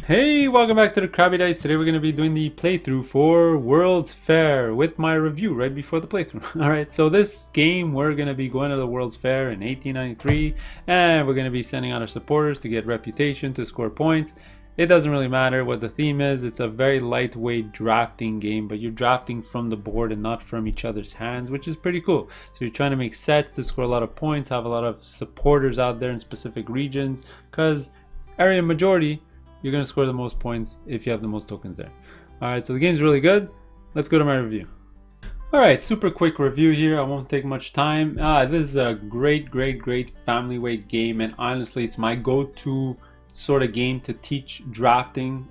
Hey, welcome back to the Crabby Dice. Today we're going to be doing the playthrough for World's Fair with my review right before the playthrough. Alright, so this game we're going to be going to the World's Fair in 1893 and we're going to be sending out our supporters to get reputation, to score points. It doesn't really matter what the theme is. It's a very lightweight drafting game, but you're drafting from the board and not from each other's hands, which is pretty cool. So you're trying to make sets to score a lot of points, have a lot of supporters out there in specific regions, because area majority, you're going to score the most points if you have the most tokens there. Alright, so the game's really good. Let's go to my review. Alright, super quick review here. I won't take much time. This is a great family weight game, and honestly it's my go-to sort of game to teach drafting.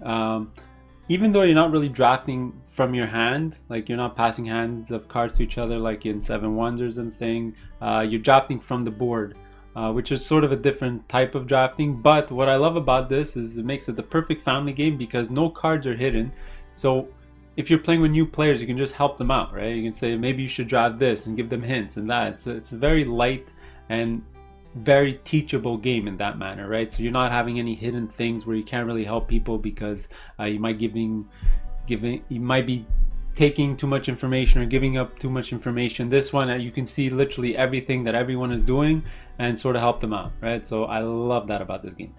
Even though you're not really drafting from your hand, like you're not passing hands of cards to each other like in Seven Wonders and thing, you're drafting from the board. Which is sort of a different type of drafting, but what I love about this is it makes it the perfect family game because no cards are hidden. So if you're playing with new players, you can just help them out, right? You can say maybe you should draft this and give them hints and that. It's a very light and very teachable game in that manner, right? So you're not having any hidden things where you can't really help people because you might be taking too much information or giving up too much information. This one, you can see literally everything that everyone is doing and sort of help them out, right? So I love that about this game.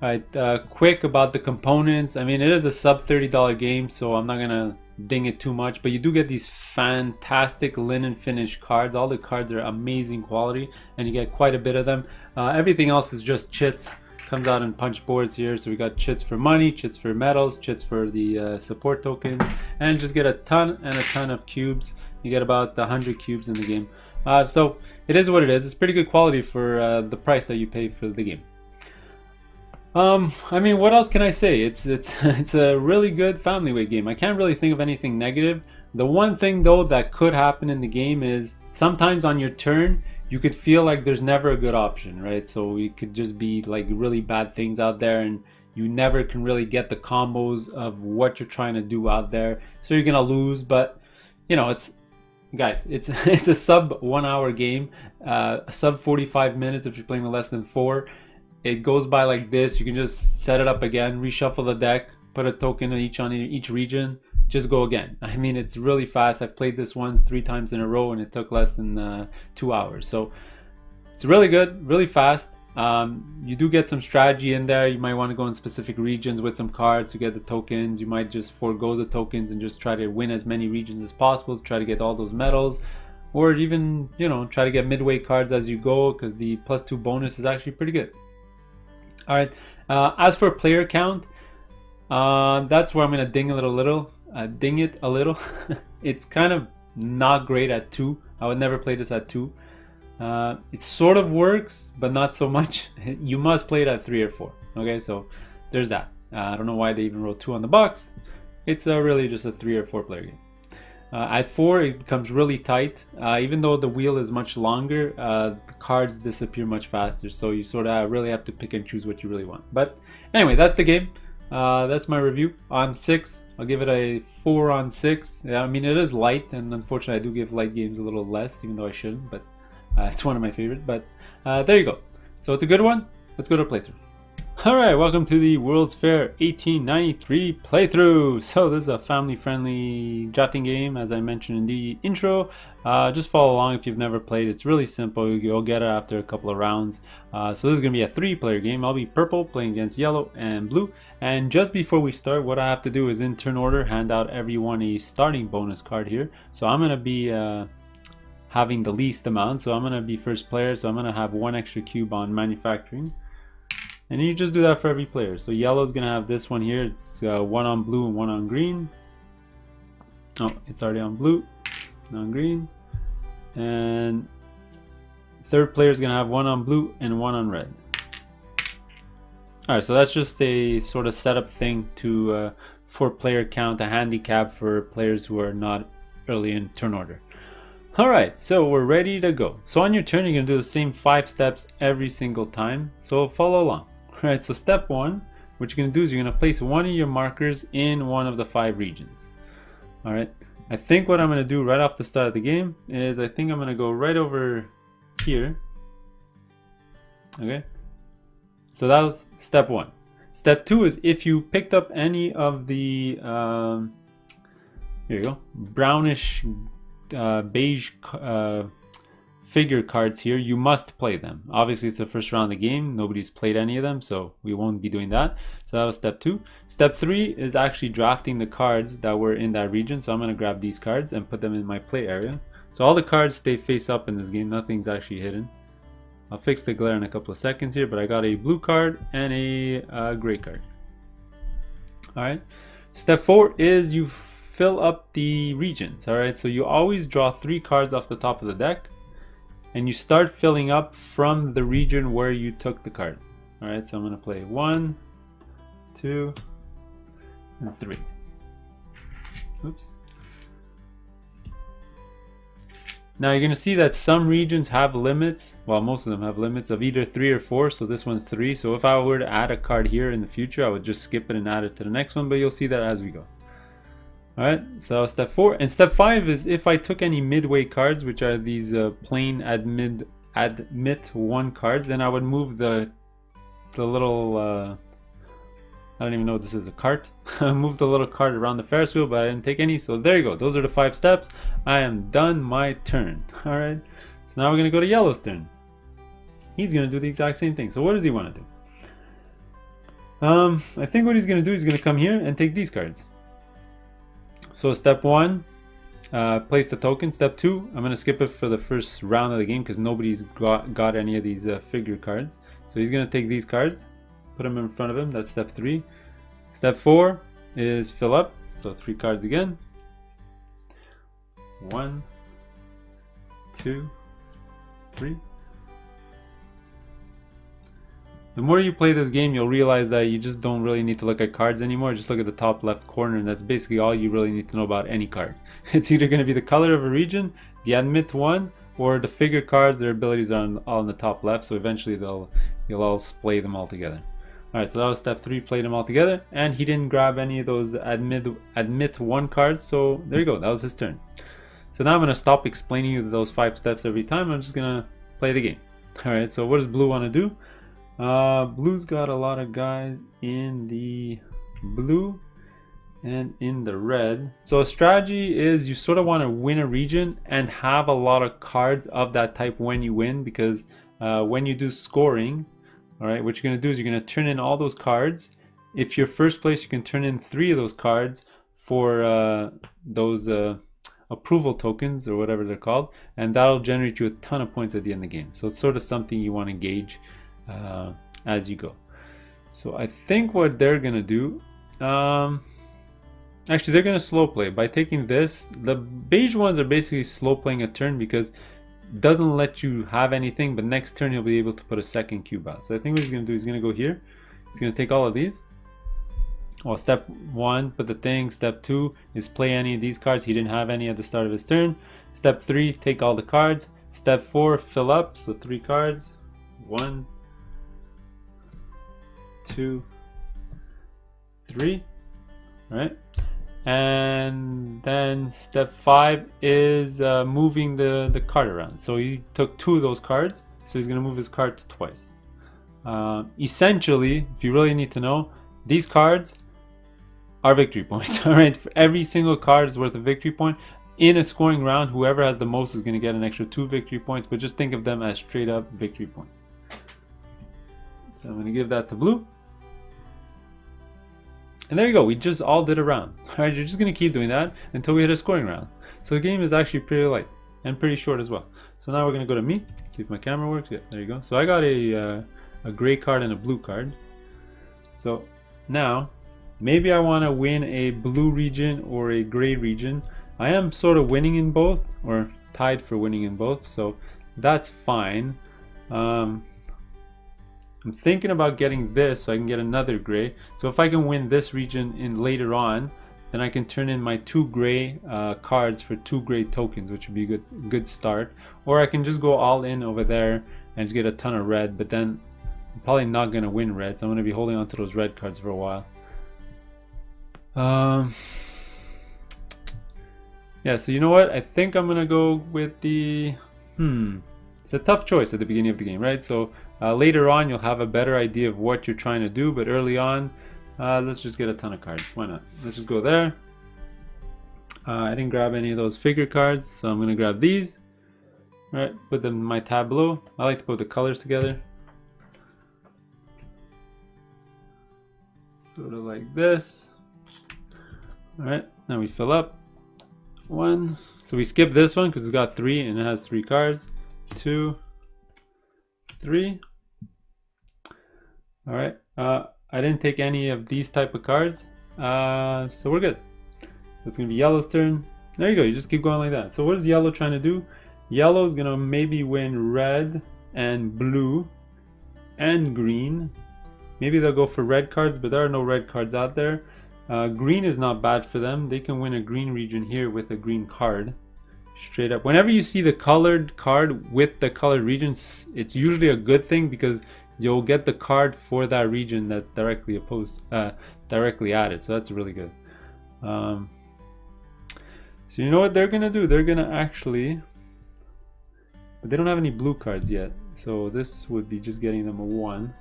All right, quick about the components. I mean, it is a sub $30 game, so I'm not gonna ding it too much, but you do get these fantastic linen finish cards. All the cards are amazing quality and you get quite a bit of them. Everything else is just chits. Comes out in punch boards here, so we got chits for money, chits for medals, chits for the support tokens, and just get a ton of cubes. You get about 100 cubes in the game, so it is what it is. It's pretty good quality for the price that you pay for the game. I mean, what else can I say? It's it's a really good family weight game. I can't really think of anything negative. The one thing though that could happen in the game is sometimes on your turn you could feel like there's never a good option, right? So it could just be like really bad things out there and you never can really get the combos of what you're trying to do out there. So you're gonna lose, but you know, it's it's a sub 1 hour game, sub 45 minutes if you're playing with less than 4. It goes by like this. You can just set it up again, reshuffle the deck, put a token on each region, just go again. I mean, it's really fast. I've played this once 3 times in a row and it took less than 2 hours. So it's really good, really fast. You do get some strategy in there. You might want to go in specific regions with some cards to get the tokens. You might just forego the tokens and just try to win as many regions as possible to try to get all those medals, or even, you know, try to get midway cards as you go, because the +2 bonus is actually pretty good. All right, as for player count, that's where I'm gonna ding it a little. It's kind of not great at 2. I would never play this at 2. It sort of works, but not so much. You must play it at 3 or 4. Okay, so there's that. I don't know why they even wrote 2 on the box. It's really just a 3 or 4 player game. At 4, it becomes really tight. Even though the wheel is much longer, the cards disappear much faster. So you sort of really have to pick and choose what you really want. But anyway, that's the game. That's my review. On 6, I'll give it a 4 on 6. Yeah, I mean, it is light, and unfortunately I do give light games a little less, even though I shouldn't, but it's one of my favorites. But there you go. So it's a good one. Let's go to playthrough. Alright, welcome to the World's Fair 1893 playthrough. So this is a family-friendly drafting game, as I mentioned in the intro. Just follow along if you've never played. It's really simple. You'll get it after a couple of rounds. So this is going to be a 3-player game. I'll be purple playing against yellow and blue. And just before we start, what I have to do is in turn order hand out everyone a starting bonus card here. So I'm going to be having the least amount. So I'm going to be first player. So I'm going to have 1 extra cube on manufacturing. And you just do that for every player. So yellow is going to have this one here. It's 1 on blue and 1 on green. Oh, it's already on blue, not on green. And third player is going to have 1 on blue and 1 on red. Alright, so that's just a sort of setup thing to for player count, a handicap for players who are not early in turn order. Alright, so we're ready to go. So on your turn, you're going to do the same 5 steps every single time. So follow along. Alright, so step 1, what you're going to do is you're going to place one of your markers in one of the 5 regions. Alright, I think what I'm going to do right off the start of the game is I think I'm going to go right over here. Okay, so that was step 1. Step 2 is if you picked up any of the here you go, brownish beige figure cards here, you must play them. Obviously it's the first round of the game, nobody's played any of them, so we won't be doing that. So that was step 2. Step 3 is actually drafting the cards that were in that region. So I'm going to grab these cards and put them in my play area. So all the cards stay face up in this game, nothing's actually hidden. I'll fix the glare in a couple of seconds here, but I got a blue card and a gray card. Alright, step 4 is you fill up the regions. Alright, so you always draw 3 cards off the top of the deck, and you start filling up from the region where you took the cards. Alright, so I'm going to play 1, 2, and 3. Oops. Now you're going to see that some regions have limits, well most of them have limits of either 3 or 4, so this one's 3. So if I were to add a card here in the future, I would just skip it and add it to the next one, but you'll see that as we go. Alright, so that was step 4. And step 5 is if I took any midway cards, which are these plain admit 1 cards, then I would move the little, I don't even know what this is, a cart? Move the little cart around the Ferris wheel, but I didn't take any, so there you go. Those are the 5 steps. I am done my turn. Alright, so now we're going to go to Yellow's turn. He's going to do the exact same thing. So what does he want to do? I think what he's going to do, he's going to come here and take these cards. So step 1, place the token. Step 2, I'm going to skip it for the first round of the game because nobody's got any of these figure cards. So he's going to take these cards, put them in front of him. That's step 3. Step 4 is fill up. So 3 cards again. 1, 2, 3. The more you play this game, you'll realize that you just don't really need to look at cards anymore. Just look at the top left corner, and that's basically all you really need to know about any card. It's either going to be the color of a region, the admit 1, or the figure cards. Their abilities are all on the top left, so eventually you'll all splay them all together. Alright, so that was step 3, play them all together, and he didn't grab any of those admit 1 cards, so there you go, that was his turn. So now I'm going to stop explaining you those 5 steps every time. I'm just going to play the game. Alright, so what does blue want to do? Blue's got a lot of guys in the blue and in the red. So a strategy is you sort of want to win a region and have a lot of cards of that type when you win, because when you do scoring, all right, what you're going to do is you're going to turn in all those cards. If you're first place, you can turn in 3 of those cards for those approval tokens or whatever they're called, and that'll generate you a ton of points at the end of the game. So it's sort of something you want to gauge as you go. So I think what they're gonna do, actually they're gonna slow play by taking this. The beige ones are basically slow playing a turn because it doesn't let you have anything, but next turn you'll be able to put a second cube out. So I think what he's gonna do is he's gonna go here, he's gonna take all of these. Well, step 1, put the thing. Step 2 is play any of these cards. He didn't have any at the start of his turn. Step 3, take all the cards. Step 4, fill up, so 3 cards. 1, 2, 3. All right, and then step 5 is moving the card around. So he took 2 of those cards, so he's going to move his card to twice. Essentially, if you really need to know, these cards are victory points. All right, for every single card is worth a victory point. In a scoring round, whoever has the most is going to get an extra 2 victory points, but just think of them as straight up victory points. So I'm going to give that to blue. And there you go, we just all did a round. Alright, you're just going to keep doing that until we hit a scoring round. So the game is actually pretty light and pretty short as well. So now we're going to go to me, see if my camera works. Yeah, there you go. So I got a gray card and a blue card. So now, maybe I want to win a blue region or a gray region. I am sort of winning in both, or tied for winning in both, so that's fine. I'm thinking about getting this so I can get another gray. So if I can win this region in later on, then I can turn in my 2 gray cards for 2 gray tokens, which would be a good start. Or I can just go all in over there and just get a ton of red, but then I'm probably not going to win red, so I'm going to be holding on to those red cards for a while. Yeah, so you know what? I think I'm going to go with the... It's a tough choice at the beginning of the game, right? So later on you'll have a better idea of what you're trying to do, but early on, let's just get a ton of cards. Why not? Let's just go there. I didn't grab any of those figure cards, so I'm gonna grab these. All right, put them in my tableau. I like to put the colors together. Sort of like this. All right, now we fill up. 1. So we skip this one because it's got 3 and it has 3 cards. 2, 3. All right, I didn't take any of these type of cards, so we're good. So it's gonna be yellow's turn. There you go, you just keep going like that. So what is yellow trying to do? Yellow is gonna maybe win red and blue and green. Maybe they'll go for red cards, but there are no red cards out there. Green is not bad for them. They can win a green region here with a green card. Straight up. Whenever you see the colored card with the colored regions, it's usually a good thing because you'll get the card for that region that's directly directly added. So that's really good. So you know what they're gonna do? They're gonna actually, but they don't have any blue cards yet. So this would be just getting them a 1.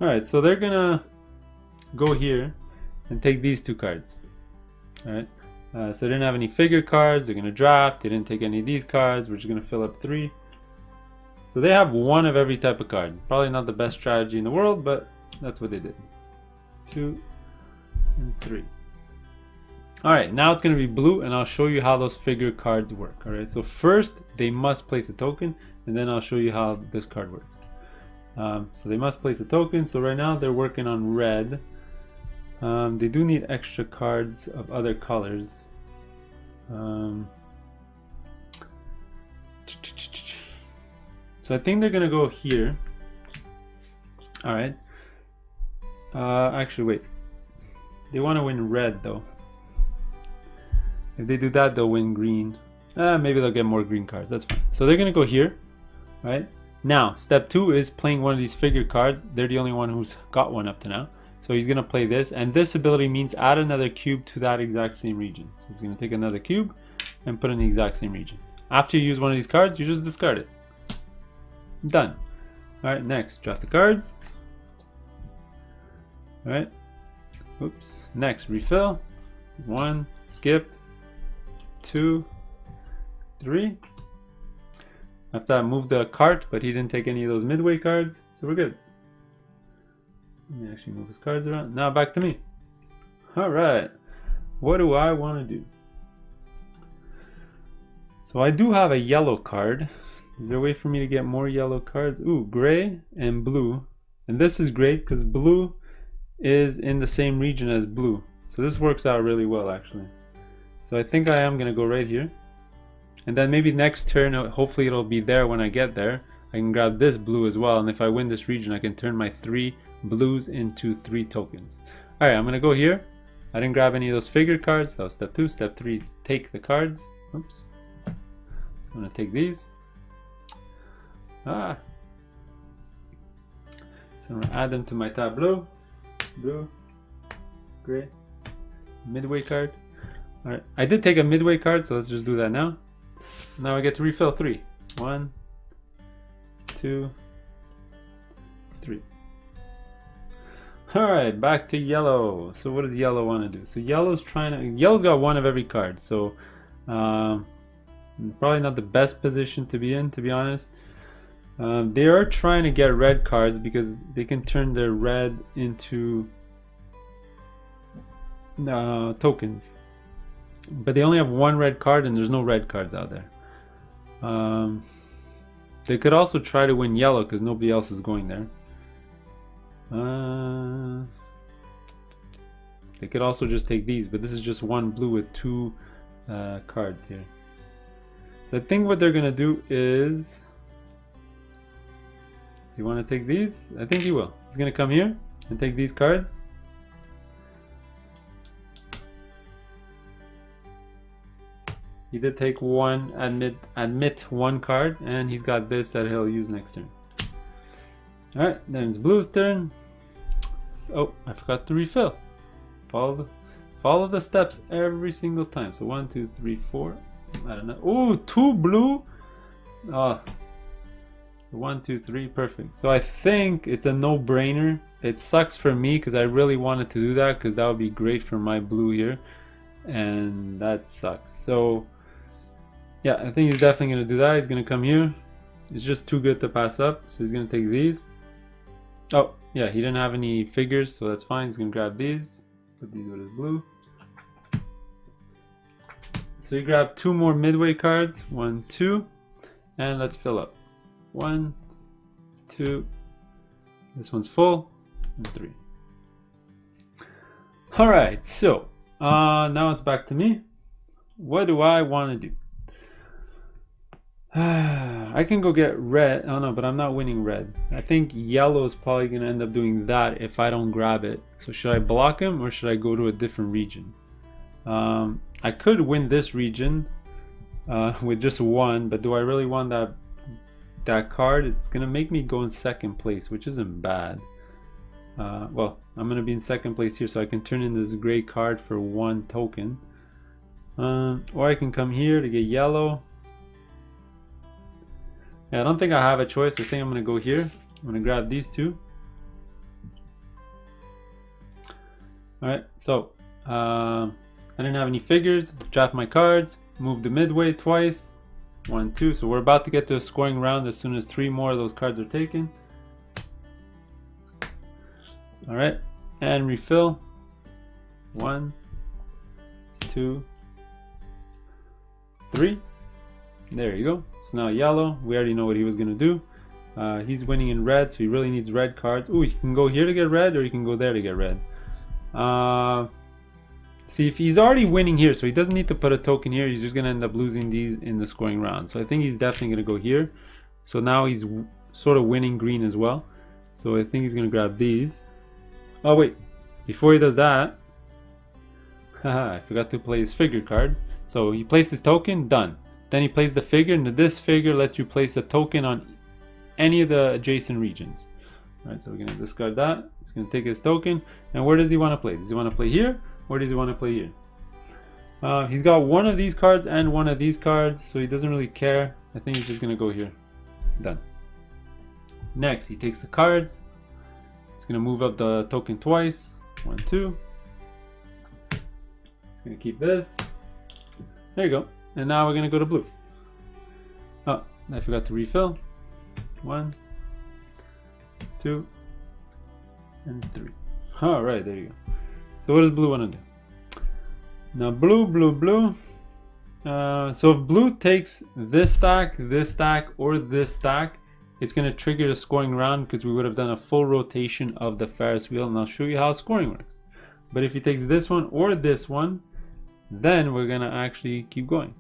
Alright, so they're gonna go here and take these 2 cards. Alright, so they didn't have any figure cards. They're gonna draft. They didn't take any of these cards. We're just gonna fill up 3. So they have 1 of every type of card. Probably not the best strategy in the world, but that's what they did. 2 and 3. Alright, now it's going to be blue, and I'll show you how those figure cards work. Alright, so first they must place a token, and then I'll show you how this card works. So they must place a token. So right now they're working on red. They do need extra cards of other colors. So I think they're going to go here. Alright. Actually, wait. They want to win red though. If they do that, they'll win green. Maybe they'll get more green cards. That's fine. So they're going to go here. Right? Now, step 2 is playing one of these figure cards. They're the only one who's got one up to now. So he's going to play this. And this ability means add another cube to that exact same region. So he's going to take another cube and put in the exact same region. After you use one of these cards, you just discard it. Done. Alright, next. Draft the cards. Alright. Oops. Next, refill. 1. Skip. 2, 3. After that, move the cart, but he didn't take any of those midway cards, so we're good. Let me actually move his cards around. Now back to me. Alright, what do I want to do? So I do have a yellow card. Is there a way for me to get more yellow cards? Ooh, gray and blue. And this is great because blue is in the same region as blue. So this works out really well actually. So I think I am going to go right here. And then maybe next turn, hopefully it'll be there when I get there. I can grab this blue as well. And if I win this region, I can turn my 3 blues into 3 tokens. Alright, I'm going to go here. I didn't grab any of those figure cards. So step 2. Step 3 is take the cards. Oops. So I'm going to take these. So I'm going to add them to my tableau. Blue, gray, midway card. Alright, I did take a midway card, so let's just do that now. Now I get to refill 3. 1, 2, 3. Alright, back to yellow. So what does yellow want to do? So yellow's got 1 of every card, so probably not the best position to be in, to be honest. They are trying to get red cards because they can turn their red into tokens. But they only have 1 red card and there's no red cards out there. They could also try to win yellow because nobody else is going there. They could also just take these, but this is just 1 blue with 2 cards here. So I think what they're going to do is... Does he want to take these? I think he will. He's going to come here and take these cards. He did take 1, admit 1 card, and he's got this that he'll use next turn. Alright, then it's blue's turn. Oh, I forgot to refill. Follow the steps every single time. So 1, 2, 3, 4. I don't know. Oh, 2 blue. Oh. So 1, 2, 3, perfect. So I think it's a no-brainer. It sucks for me because I really wanted to do that because that would be great for my blue here, and that sucks. So yeah, I think he's definitely gonna do that. He's gonna come here. It's just too good to pass up, so he's gonna take these. Oh yeah, he didn't have any figures, so that's fine. He's gonna grab these, put these with his blue. So he grabbed 2 more midway cards, 1, 2, and let's fill up. 1, 2, this one's full, and 3. Alright, so now it's back to me. What do I want to do? I can go get red. Oh no, but I'm not winning red. I think yellow is probably going to end up doing that if I don't grab it. So should I block him or should I go to a different region? I could win this region with just 1, but do I really want that card? It's gonna make me go in second place, which isn't bad. Well, I'm gonna be in second place here, so I can turn in this gray card for 1 token, or I can come here to get yellow. Yeah, I don't think I have a choice. I think I'm gonna go here. I'm gonna grab these 2. All right, so I didn't have any figures. Draft my cards, move the midway twice. 1, 2. So we're about to get to a scoring round as soon as 3 more of those cards are taken. All right, and refill. 1, 2, 3. There you go. So now yellow. We already know what he was gonna do. He's winning in red, so he really needs red cards. Ooh, he can go here to get red, or he can go there to get red. See, if he's already winning here, so he doesn't need to put a token here. He's just going to end up losing these in the scoring round. So I think he's definitely going to go here. So now he's sort of winning green as well. So I think he's going to grab these. Oh, wait. Before he does that, haha, I forgot to play his figure card. So he placed his token, done. Then he plays the figure, and this figure lets you place a token on any of the adjacent regions. All right, so we're going to discard that. He's going to take his token. And where does he want to play? Does he want to play here? Or does he want to play here? He's got 1 of these cards and 1 of these cards, so he doesn't really care. I think he's just going to go here. Done. Next, he takes the cards. He's going to move up the token twice. 1, 2. He's going to keep this. There you go. And now we're going to go to blue. Oh, I forgot to refill. 1, 2, and 3. All right, there you go. So what does blue want to do? Now blue. So if blue takes this stack, or this stack, it's going to trigger the scoring round because we would have done a full rotation of the Ferris wheel, and I'll show you how scoring works. But if he takes this one or this one, then we're going to actually keep going.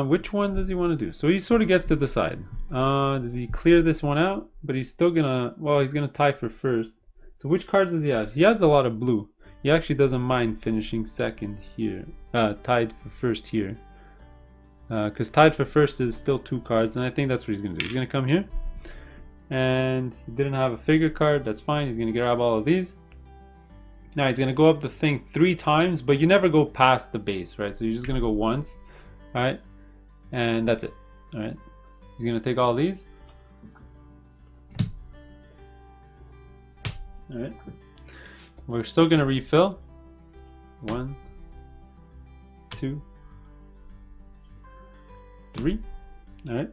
Which one does he want to do? So he sort of gets to decide. Does he clear this one out? But he's still going to, well, he's going to tie for first. So which cards does he have? He has a lot of blue. He actually doesn't mind finishing second here, tied for first here. Because tied for first is still 2 cards, and I think that's what he's going to do. He's going to come here, and he didn't have a figure card. That's fine. He's going to grab all of these. Now he's going to go up the thing 3 times, but you never go past the base, right? So you're just going to go once, all right? And that's it, all right? He's going to take all these. All right. We're still going to refill. 1, 2, 3. All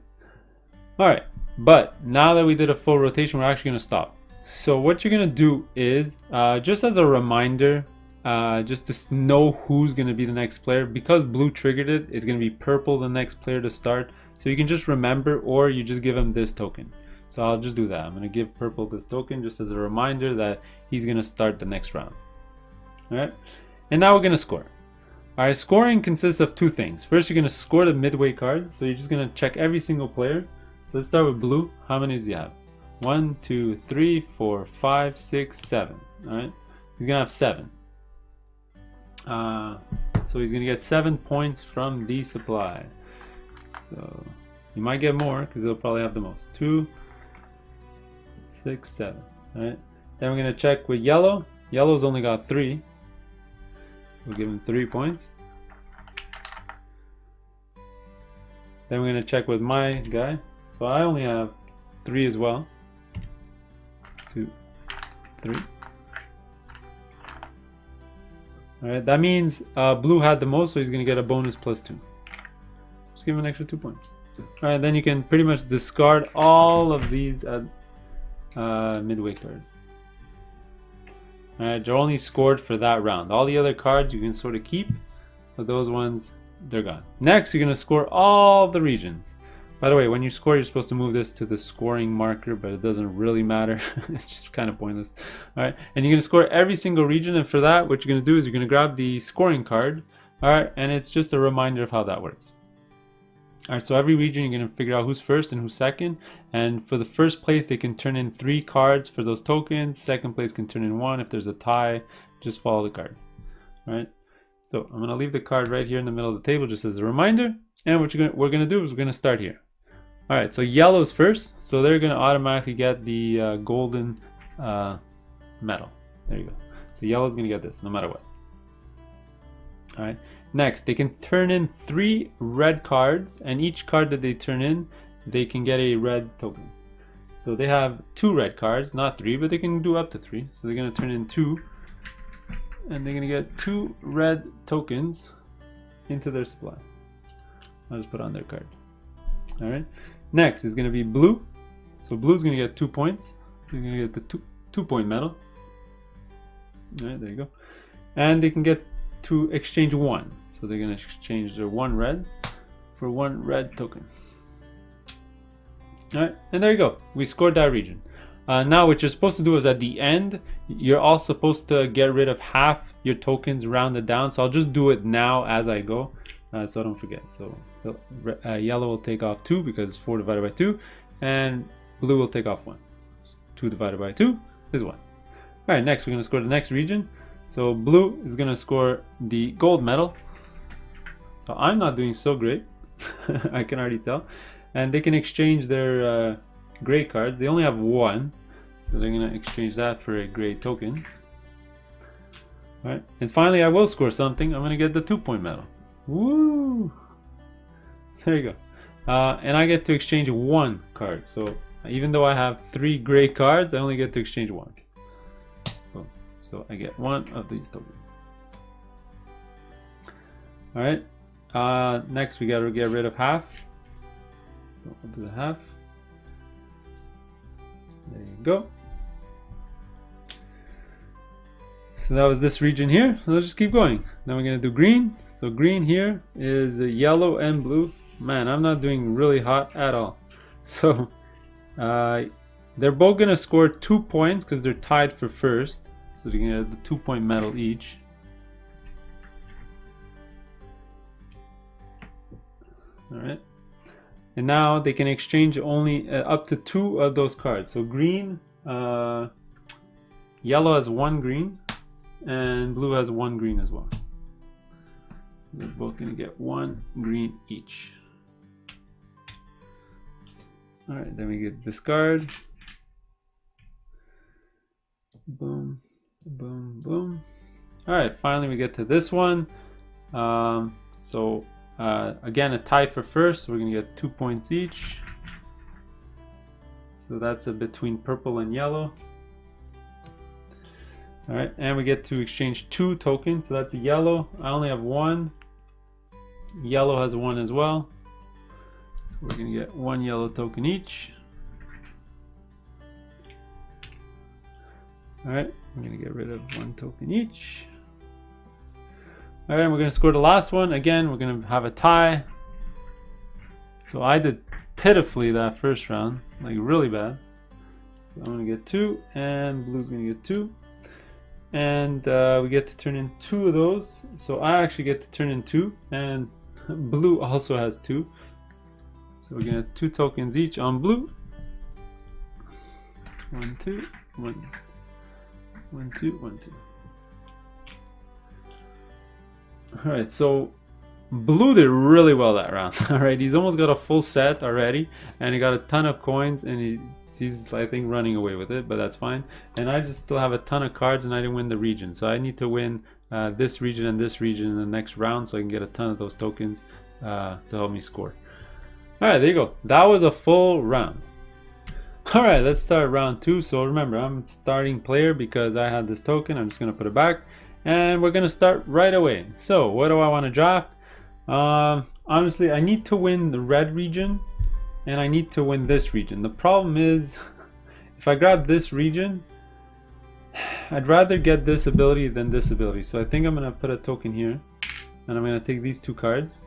right. But now that we did a full rotation, we're actually going to stop. So what you're going to do is, just as a reminder, just to know who's going to be the next player, because blue triggered it, it's going to be purple the next player to start. So you can just remember, or you just give him this token. So I'll just do that. I'm going to give purple this token just as a reminder that he's going to start the next round. All right. And now we're going to score. All right. Scoring consists of 2 things. First, you're going to score the midway cards. So you're just going to check every single player. So let's start with blue. How many does he have? 1, 2, 3, 4, 5, 6, 7. All right. He's going to have 7. So he's going to get 7 points from the supply. So you might get more because he'll probably have the most. 2, 6, 7. All right. Then we're going to check with yellow. Yellow's only got 3. So we'll give him 3 points. Then we're going to check with my guy. So I only have 3 as well. 2, 3. Alright, that means blue had the most, so he's going to get a bonus +2. Just give him an extra 2 points. Alright, then you can pretty much discard all of these midway cards. Alright, they're only scored for that round. All the other cards you can sort of keep, but those ones, they're gone. Next, you're going to score all the regions. By the way, when you score, you're supposed to move this to the scoring marker, but it doesn't really matter. It's just kind of pointless. All right, and you're going to score every single region, and for that, what you're going to do is you're going to grab the scoring card. All right, and it's just a reminder of how that works. All right, so every region, you're going to figure out who's first and who's second. And for the first place, they can turn in 3 cards for those tokens. Second place can turn in 1. If there's a tie, just follow the card. All right, so I'm going to leave the card right here in the middle of the table just as a reminder. And what we're going to do is we're going to start here. All right, so yellow's first, so they're going to automatically get the golden medal. There you go. So yellow's going to get this no matter what. All right, next they can turn in 3 red cards, and each card that they turn in, they can get a red token. So they have 2 red cards, not 3, but they can do up to 3. So they're going to turn in 2, and they're going to get 2 red tokens into their supply. I'll just put on their card. All right, next is going to be blue. So blue's going to get 2 points. So you're going to get the 2-point medal. All right, there you go. And they can get to exchange 1. So they're going to exchange their 1 red for 1 red token. All right, and there you go. We scored that region. Now what you're supposed to do is at the end, you're all supposed to get rid of half your tokens rounded down. So I'll just do it now as I go, so I don't forget. So yellow will take off 2 because 4 divided by 2, and blue will take off 1. 2 divided by 2 is 1. All right, next we're going to score the next region. So blue is going to score the gold medal. So I'm not doing so great. I can already tell. And they can exchange their gray cards. They only have 1, so they're going to exchange that for a gray token. All right, and finally I will score something. I'm going to get the 2-point medal. Woo! There you go. And I get to exchange 1 card. So even though I have 3 gray cards, I only get to exchange 1. Boom. So I get 1 of these tokens. All right. Next we got to get rid of half. So we'll do the half. There you go. So that was this region here. So let's just keep going. Then we're going to do green. So green here is yellow and blue. Man, I'm not doing really hot at all. So they're both going to score 2 points because they're tied for first. So they're going to get the 2-point medal each. All right. And now they can exchange only up to 2 of those cards. So green, yellow has 1 green, and blue has 1 green as well. So they're both going to get 1 green each. All right, then we get discard. Boom, boom, boom. All right, finally we get to this one. Again, a tie for first, so we're going to get 2 points each. So that's between purple and yellow. All right, and we get to exchange 2 tokens. So that's a yellow. I only have 1. Yellow has 1 as well. So we're going to get 1 yellow token each. All right, we're going to get rid of 1 token each. All right, we're going to score the last one. Again, we're going to have a tie. So I did pitifully that first round, like really bad. So I'm going to get 2, and blue's going to get 2. And we get to turn in 2 of those. So I actually get to turn in 2, and blue also has 2. So we're going to have 2 tokens each on blue. 1, 2, 1, 1, 2, 1, 2. Alright, so blue did really well that round. Alright, he's almost got a full set already, and he got a ton of coins, and he's I think running away with it, but that's fine. And I just still have a ton of cards, and I didn't win the region, so I need to win this region and this region in the next round, so I can get a ton of those tokens to help me score. Alright, there you go. That was a full round. Alright, let's start round 2. So remember, I'm starting player because I had this token. I'm just going to put it back. And we're going to start right away. So what do I want to draft? Honestly, I need to win the red region. And I need to win this region. The problem is, if I grab this region, I'd rather get this ability than this ability. So I think I'm going to put a token here. And I'm going to take these 2 cards.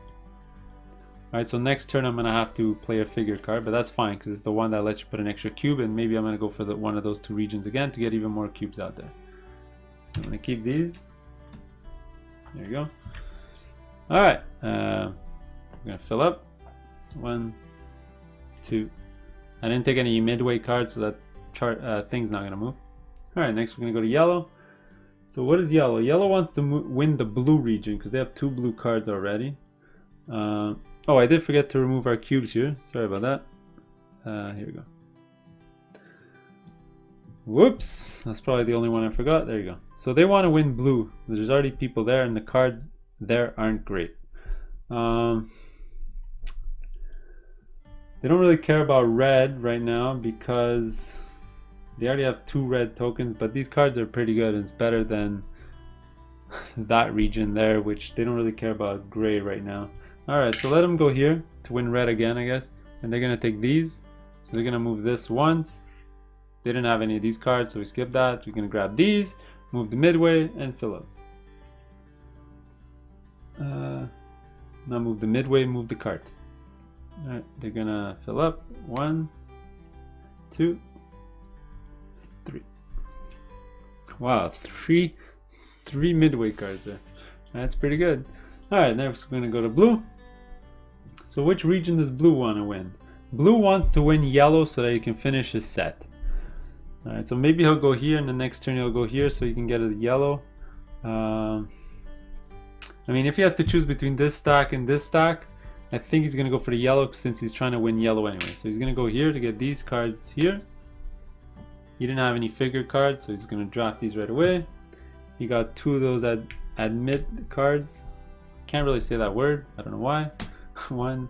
Alright, so next turn I'm going to have to play a figure card, but that's fine because it's the one that lets you put an extra cube, and maybe I'm going to go for one of those 2 regions again to get even more cubes out there. So I'm going to keep these. There you go. Alright, I'm going to fill up. 1, 2. I didn't take any midway cards, so that thing's not going to move. Alright, next we're going to go to yellow. So what is yellow? Yellow wants to win the blue region because they have 2 blue cards already. Oh, I did forget to remove our cubes here. Sorry about that. Here we go. Whoops. That's probably the only one I forgot. There you go. So they want to win blue. There's already people there, and the cards there aren't great. They don't really care about red right now because they already have 2 red tokens, but these cards are pretty good. It's better than that region there, which they don't really care about gray right now. Alright, so let them go here to win red again, I guess. And they're going to take these. So they're going to move this once. They didn't have any of these cards, so we skip that. We're going to grab these, move the midway, and fill up. Now move the midway, move the card. Alright, they're going to fill up. 1, 2, 3. Wow, three midway cards there. That's pretty good. Alright, next we're going to go to blue. So which region does blue want to win? Blue wants to win yellow so that he can finish his set. Alright, so maybe he'll go here, and the next turn he'll go here so he can get a yellow. I mean, if he has to choose between this stack and this stack, I think he's going to go for the yellow since he's trying to win yellow anyway. So he's going to go here to get these cards here. He didn't have any figure cards, so he's going to draft these right away. He got 2 of those admit cards. Can't really say that word. I don't know why. 1,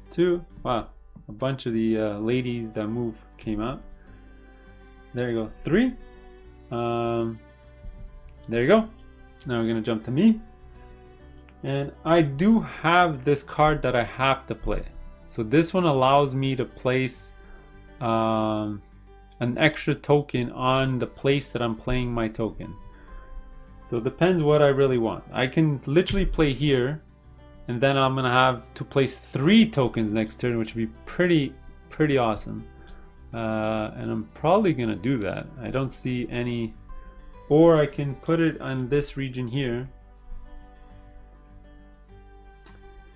2. Wow. A bunch of the ladies that move came out. There you go. 3. There you go. Now we're going to jump to me. And I do have this card that I have to play. So this one allows me to place an extra token on the place that I'm playing my token. So it depends what I really want. I can literally play here, and then I'm gonna have to place 3 tokens next turn, which would be pretty awesome. And I'm probably gonna do that. I don't see any, or I can put it on this region here.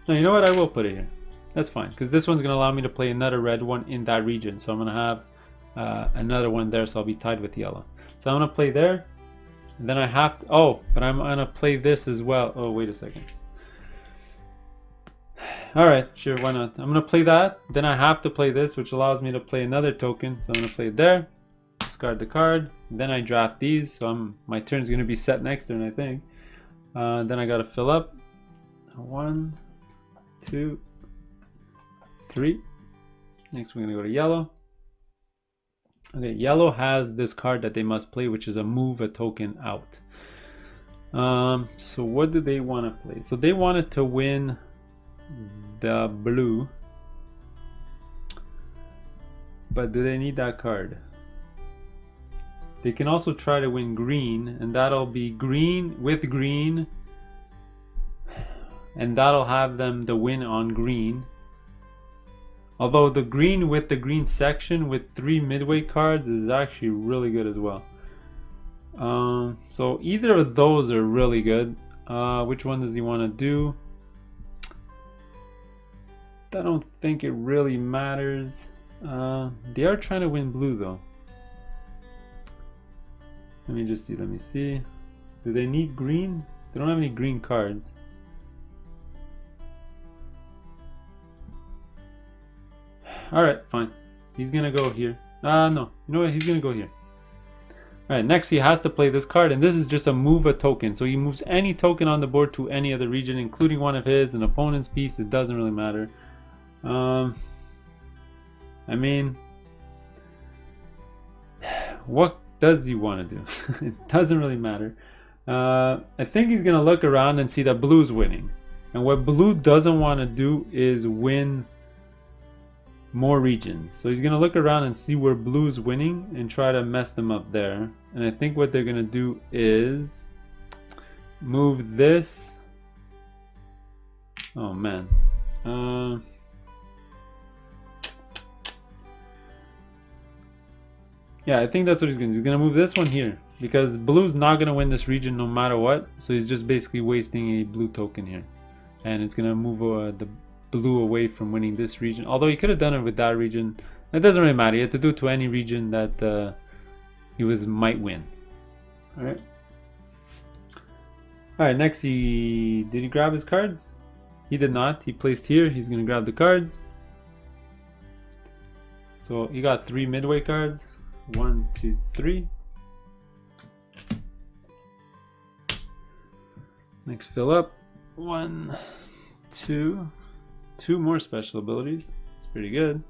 No, you know what? I will put it here. That's fine, because this one's gonna allow me to play another red one in that region. So I'm gonna have another one there, so I'll be tied with yellow. So I'm gonna play there. And then I have to, oh, but I'm gonna play this as well. Oh, wait a second. Alright, sure, why not? I'm gonna play that. Then I have to play this, which allows me to play another token. So I'm gonna play it there. Discard the card. Then I draft these. So my turn's gonna be set next turn, I think. Then I gotta fill up. 1, 2, 3. Next we're gonna go to yellow. Okay, yellow has this card that they must play, which is a move a token out. So what do they want to play? So they wanted to win the blue, but do they need that card? They can also try to win green, and that'll be green with green, and that'll have them the win on green. Although the green with the green section with 3 midway cards is actually really good as well. So either of those are really good. Which one does he want to do? I don't think it really matters. They are trying to win blue though. Let me just see, let me see. Do they need green? They don't have any green cards. Alright, fine. He's gonna go here. No, you know what? He's gonna go here. Alright, next he has to play this card, and this is just a move a token. So he moves any token on the board to any other region, including one of his, an opponent's piece. It doesn't really matter. I mean, what does he want to do? It doesn't really matter. I think he's going to look around and see that blue's winning. And what blue doesn't want to do is win more regions. So he's going to look around and see where blue's winning and try to mess them up there. And I think what they're going to do is move this. Oh man. Yeah, I think that's what he's going to do. He's going to move this one here because blue's not going to win this region no matter what. So he's just basically wasting a blue token here. And it's going to move the blue away from winning this region. Although he could have done it with that region. It doesn't really matter. He had to do it to any region that he might win. Alright. Alright, next did he grab his cards? He did not. He placed here. He's going to grab the cards. So he got 3 midway cards. 1, 2, 3. Next fill up. 1, 2. 2 more special abilities. It's pretty good.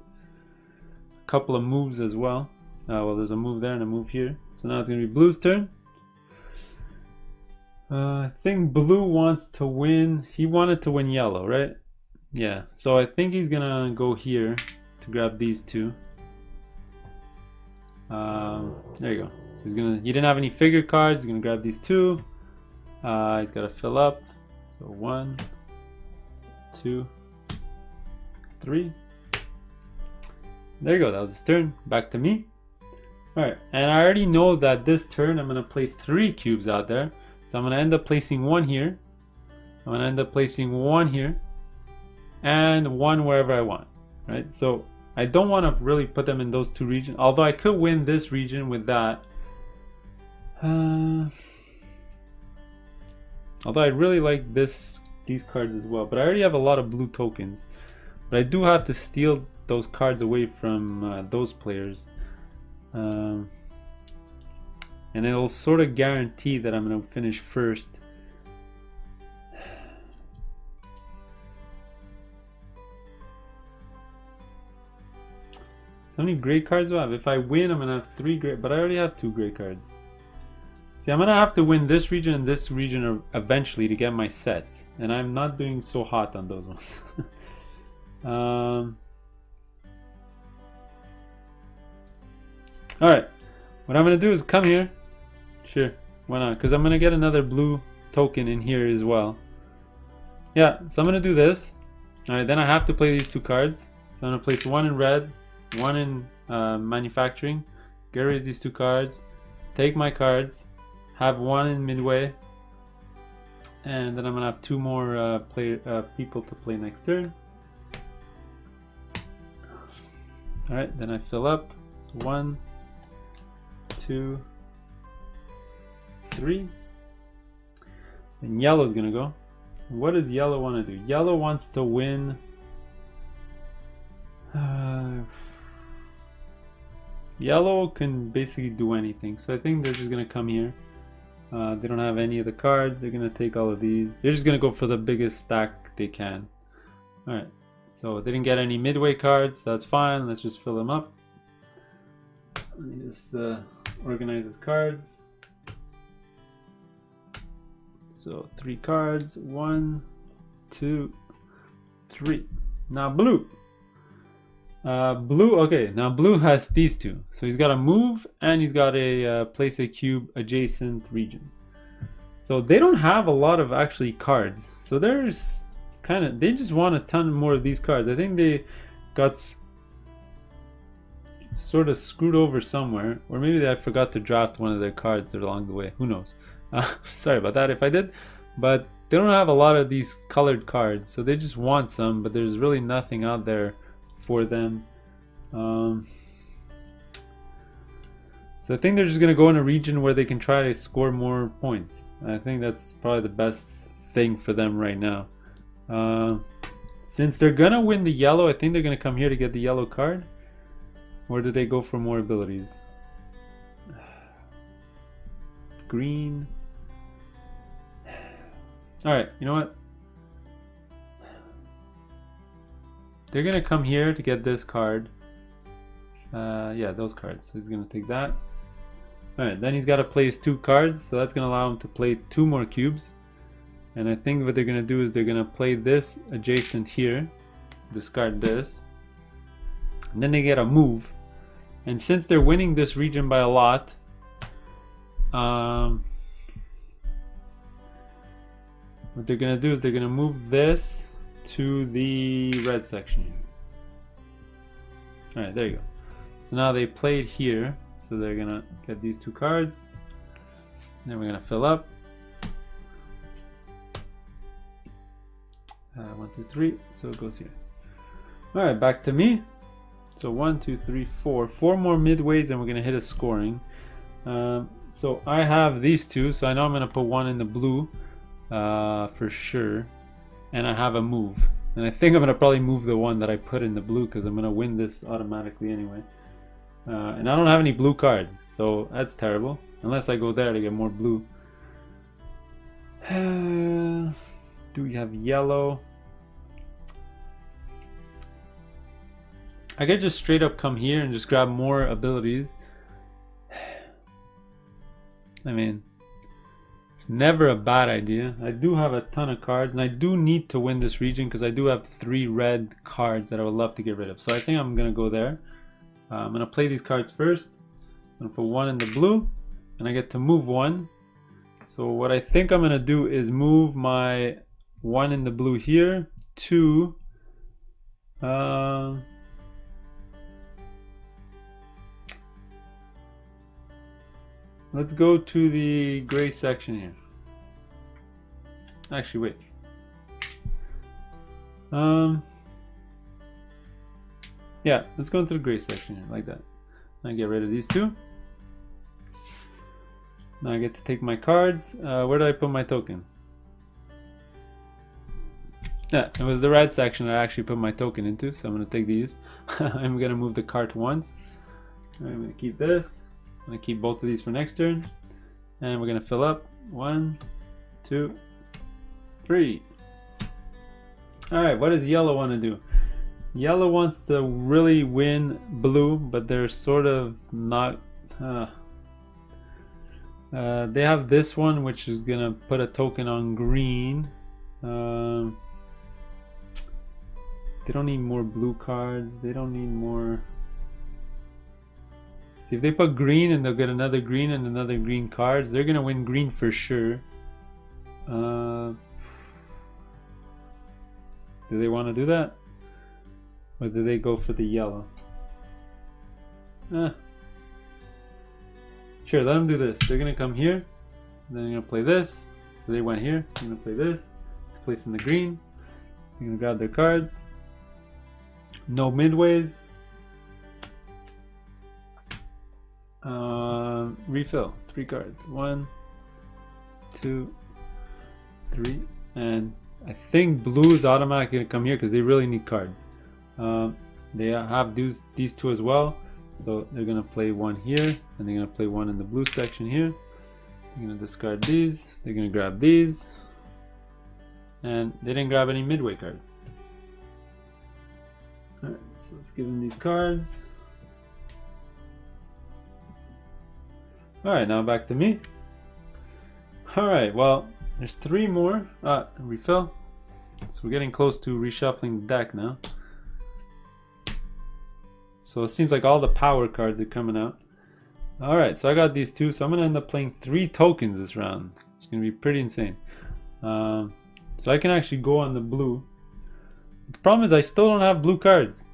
A couple of moves as well. Well, there's a move there and a move here. So now it's going to be blue's turn. I think blue wants to win. He wanted to win yellow, right? Yeah. So I think he's going to go here to grab these 2. There you go. So he didn't have any figure cards. He's going to grab these 2. He's got to fill up. So 1, 2, 3. There you go. That was his turn. Back to me. Alright, and I already know that this turn I'm going to place 3 cubes out there. So I'm going to end up placing 1 here. I'm going to end up placing 1 here. And 1 wherever I want. Right? So I don't want to really put them in those 2 regions. Although I could win this region with that. Although I really like these cards as well. But I already have a lot of blue tokens. But I do have to steal those cards away from those players. And it'll sort of guarantee that I'm going to finish first. So many great cards do I have? If I win, I'm going to have 3 great, but I already have 2 great cards. See, I'm going to have to win this region and this region eventually to get my sets. And I'm not doing so hot on those ones. Alright, what I'm going to do is come here. Sure, why not? Because I'm going to get another blue token in here as well. Yeah, so I'm going to do this. Alright, then I have to play these 2 cards. So I'm going to place 1 in red, 1 in manufacturing. Get rid of these 2 cards. Take my cards. Have 1 in midway. And then I'm going to have 2 more people to play next turn. Alright, then I fill up. So 1, 2, 3. Then yellow's gonna go. What does yellow want to do? Yellow wants to win. Yellow can basically do anything, so I think they're just gonna come here. They don't have any of the cards. They're gonna take all of these. They're just gonna go for the biggest stack they can. All right. So they didn't get any midway cards. That's fine. Let's just fill them up. Let me just organize his cards. So 3 cards. 1, 2, 3. Now blue. Okay, now blue has these 2. So he's got a move and he's got a place a cube adjacent region. So they don't have a lot of actually cards. So there's they just want a ton more of these cards. I think they got sort of screwed over somewhere, or maybe they forgot to draft one of their cards along the way. Who knows? Sorry about that if I did, but they don't have a lot of these colored cards, so they just want some, but there's really nothing out there for them. So I think they're just gonna go in a region where they can try to score more points. I think that's probably the best thing for them right now. Since they're gonna win the yellow, I think they're gonna come here to get the yellow card. Or do they go for more abilities? green. Alright, you know what? They're gonna come here to get this card. Yeah, those cards. So he's gonna take that. Alright, then he's gotta place 2 cards, so that's gonna allow him to play 2 more cubes. And I think what they're gonna do is they're gonna play this adjacent here, discard this, and then they get a move. And since they're winning this region by a lot, what they're gonna do is they're gonna move this to the red section here. Alright, there you go. So now they played here, so they're gonna get these 2 cards. Then we're gonna fill up. 1, 2, 3, so it goes here. Alright, back to me. So 1, 2, 3, 4. 4 more midways and we're gonna hit a scoring. So I have these 2, so I know I'm gonna put 1 in the blue for sure. And I have a move. And I think I'm gonna probably move the one that I put in the blue because I'm gonna win this automatically anyway. And I don't have any blue cards, so that's terrible. Unless I go there to get more blue. Do we have yellow? I could just straight up come here and just grab more abilities. I mean, it's never a bad idea. I do have a ton of cards, and I do need to win this region because I do have 3 red cards that I would love to get rid of. So I think I'm gonna go there. I'm gonna play these cards first. I'm gonna put 1 in the blue, and I get to move 1. So what I think I'm gonna do is move my 1 in the blue here to let's go to the gray section here. Actually, wait. Yeah, let's go into the gray section here, like that. I get rid of these 2. Now I get to take my cards. Where did I put my token? Yeah, it was the red section I actually put my token into, so I'm going to take these. I'm going to move the cart once. I'm going to keep this. I'm going to keep both of these for next turn. And we're going to fill up. 1, 2, 3. Alright, what does yellow want to do? Yellow wants to really win blue, but they're sort of not... they have this one, which is going to put a token on green. They don't need more blue cards. They don't need more... See, if they put green and they'll get another green and another green cards, they're going to win green for sure. Do they want to do that? Or do they go for the yellow? Sure, let them do this. They're going to come here. Then they're going to play this. So they went here. They're going to play this. Place in the green. They're going to grab their cards. No midways. Refill. 3 cards. 1, 2, 3. And I think blue is automatically going to come here because they really need cards. They have these 2 as well. So they're going to play 1 here. And they're going to play 1 in the blue section here. They're going to discard these. They're going to grab these. And they didn't grab any midway cards. Alright, so let's give them these cards. Alright, now back to me. Alright, well, there's 3 more. Refill. So we're getting close to reshuffling the deck now. So it seems like all the power cards are coming out. Alright, so I got these 2, so I'm going to end up playing 3 tokens this round. It's going to be pretty insane. So I can actually go on the blue. The problem is I still don't have blue cards.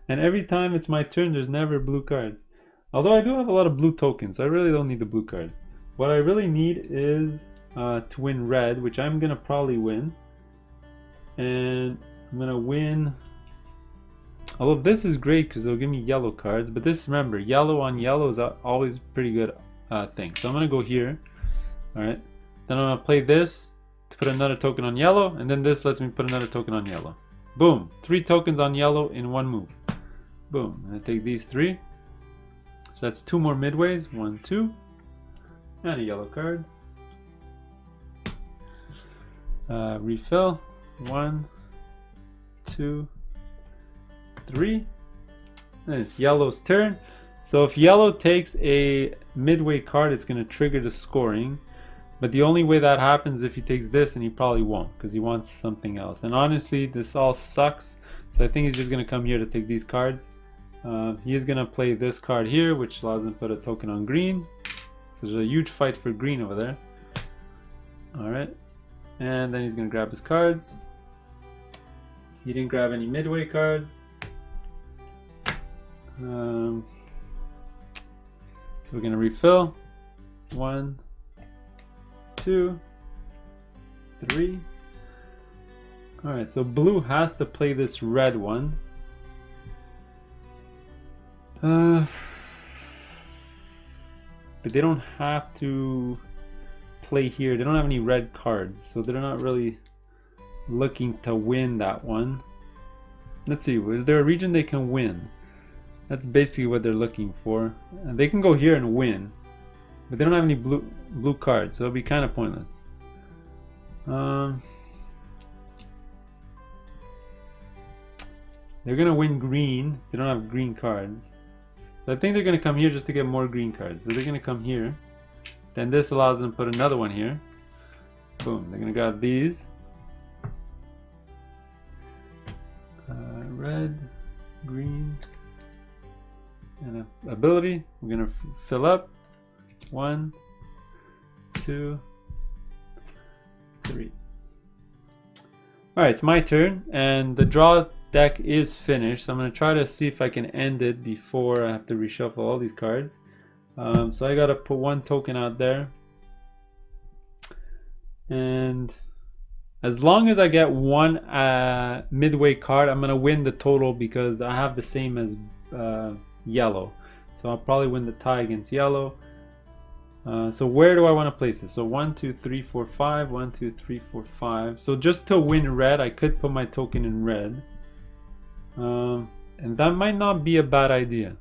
And every time it's my turn, there's never blue cards. Although I do have a lot of blue tokens, so I really don't need the blue cards. What I really need is to win red, which I'm going to probably win. And I'm going to win... Although this is great because it'll give me yellow cards. But this, remember, yellow on yellow is always a pretty good thing. So I'm going to go here. Alright. Then I'm going to play this to put another token on yellow. And then this lets me put another token on yellow. Boom. 3 tokens on yellow in 1 move. Boom. And I take these 3. So that's 2 more midways. 1, 2. And a yellow card. Refill. 1, 2, 3. And it's yellow's turn. So if yellow takes a midway card, it's going to trigger the scoring. But the only way that happens is if he takes this, and he probably won't because he wants something else. And honestly, this all sucks. So I think he's just going to come here to take these cards. He is going to play this card here, which allows him to put a token on green. So there's a huge fight for green over there. Alright. And then he's going to grab his cards. He didn't grab any midway cards. So we're going to refill. 1, 2, 3. Alright, so blue has to play this red one. But they don't have to play here. They don't have any red cards, so they're not really looking to win that one. Let's see, is there a region they can win? That's basically what they're looking for. And they can go here and win, but they don't have any blue cards, so it'll be kind of pointless. They're gonna win green. They don't have green cards, so I think they're gonna come here just to get more green cards. So they're gonna come here. Then this allows them to put another one here. Boom. They're gonna grab these. Red, green, and ability. We're gonna fill up. 1, 2, 3. Alright, it's my turn, and the draw deck is finished. So I'm going to try to see if I can end it before I have to reshuffle all these cards. So I got to put one token out there. And as long as I get one midway card, I'm going to win the total because I have the same as yellow. So I'll probably win the tie against yellow. So where do I want to place this? So 1, 2, 3, 4, 5. 1, 2, 3, 4, 5. So just to win red, I could put my token in red. And that might not be a bad idea.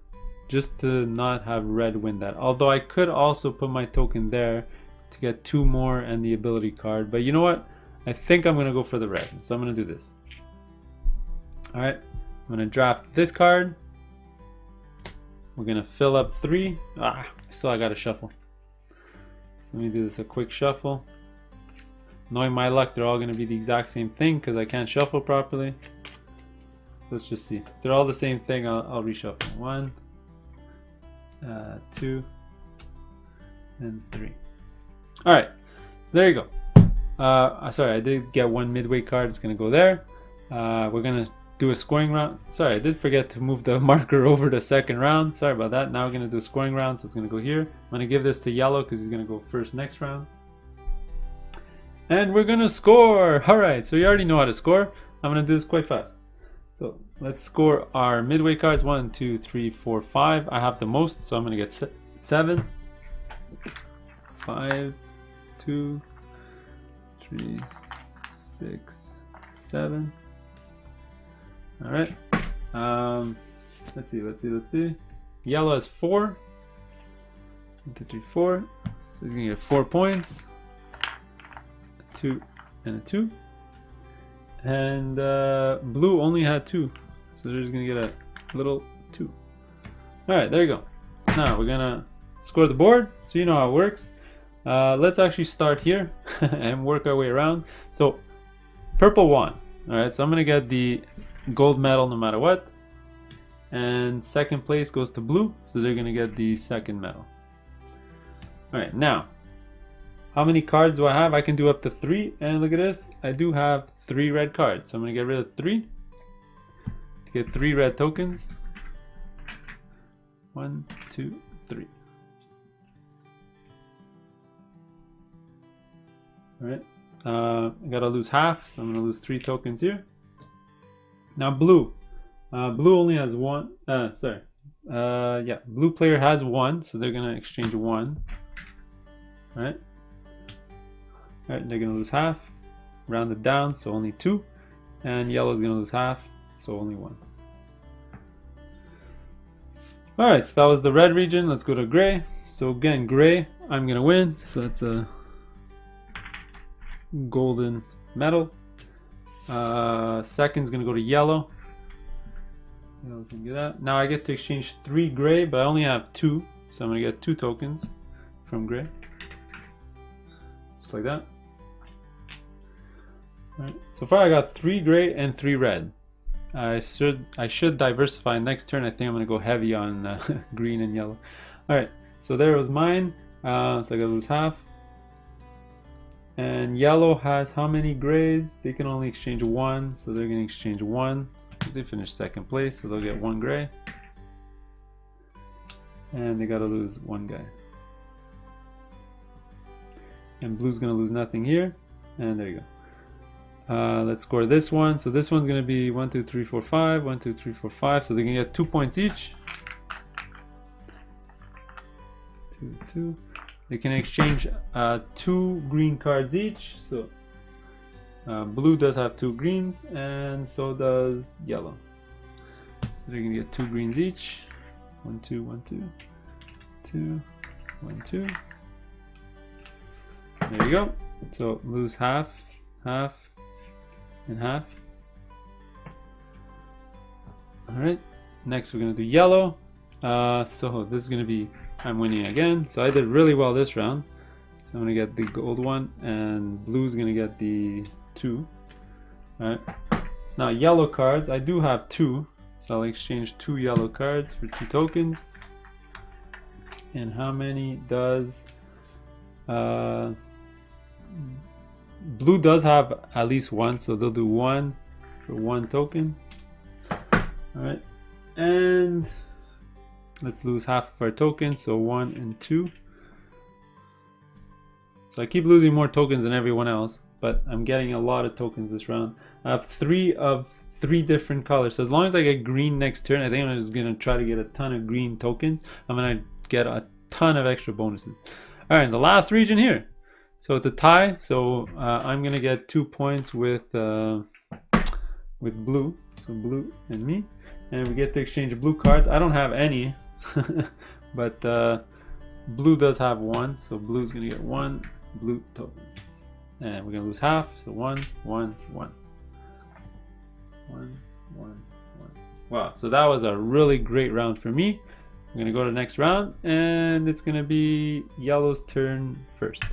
Just to not have red win that. Although I could also put my token there to get 2 more and the ability card. But you know what? I think I'm going to go for the red. So I'm going to do this. Alright. I'm going to draft this card. We're going to fill up 3. Still I got to shuffle. So let me do this a quick shuffle. Knowing my luck, they're all going to be the exact same thing because I can't shuffle properly. So let's just see. If they're all the same thing, I'll reshuffle. 1, 2, and 3. Alright, so there you go. Sorry, I did get one midway card. It's going to go there. We're going to do a scoring round. Sorry, I did forget to move the marker over the second round. Sorry about that. Now we're going to do a scoring round, so it's going to go here. I'm going to give this to yellow because he's going to go first next round. And we're going to score. Alright, so you already know how to score. I'm going to do this quite fast. So let's score our midway cards. 1, 2, 3, 4, 5. I have the most, so I'm going to get 7, 5, 2, 3, 6, 7. All right. Let's see. Yellow has 4. 1, 2, 3, 4. So he's gonna get 4 points. 2 and a 2. And blue only had 2, so they're just gonna get a little 2. All right, there you go. Now we're gonna score the board, so you know how it works. Let's actually start here and work our way around. So purple won. All right, so I'm gonna get the gold medal no matter what, and second place goes to blue, so they're gonna get the second medal. All right, now how many cards do I have? I can do up to 3, and look at this, I do have 3 red cards, so I'm gonna get rid of 3 to get 3 red tokens. 1, 2, 3. All right, I gotta lose half, so I'm gonna lose 3 tokens here. Now blue. Blue only has 1. Yeah, blue player has 1, so they're gonna exchange 1. Alright. Alright, they're gonna lose half. Round it down, so only 2. And yellow is gonna lose half, so only 1. Alright, so that was the red region. Let's go to gray. So again, gray, I'm gonna win. So that's a golden medal. Second's gonna go to yellow. Yellow's gonna get that. Now I get to exchange 3 gray, but I only have 2, so I'm gonna get 2 tokens from gray, just like that. All right. So far I got 3 gray and 3 red. I should diversify next turn. I think I'm gonna go heavy on green and yellow. All right. So there was mine. So I gotta lose half. And yellow has how many grays? They can only exchange 1, so they're gonna exchange 1. They finished second place, so they'll get 1 gray. And they gotta lose 1 guy. And blue's gonna lose nothing here. And there you go. Let's score this one. So this one's gonna be 1, 2, 3, 4, 5. 1, 2, 3, 4, 5. So they're gonna get 2 points each. 2, 2. They can exchange 2 green cards each. So blue does have 2 greens, and so does yellow. So they're gonna get 2 greens each. 1, 2, 1, 2, 2, 1, 2. There you go. So lose half, half, and half. All right. Next, we're gonna do yellow. So this is gonna be, I'm winning again. So I did really well this round. So I'm gonna get the gold one, and blue's gonna get the 2. All right. So now yellow cards. I do have 2, so I'll exchange 2 yellow cards for 2 tokens. And how many does blue does have at least 1, so they'll do 1 for 1 token. All right, and let's lose half of our tokens, so 1 and 2. So I keep losing more tokens than everyone else, but I'm getting a lot of tokens this round. I have 3 of 3 different colors, so as long as I get green next turn, I think I'm just gonna try to get a ton of green tokens. I'm gonna get a ton of extra bonuses. All right, the last region here. So it's a tie, so I'm gonna get 2 points with blue, so blue and me, and we get to exchange blue cards. I don't have any, but blue does have 1, so blue's gonna get 1 blue token, and we're gonna lose half, so 1, 1, 1, 1, 1, 1. Wow, so that was a really great round for me. I'm gonna go to the next round, and it's gonna be yellow's turn first.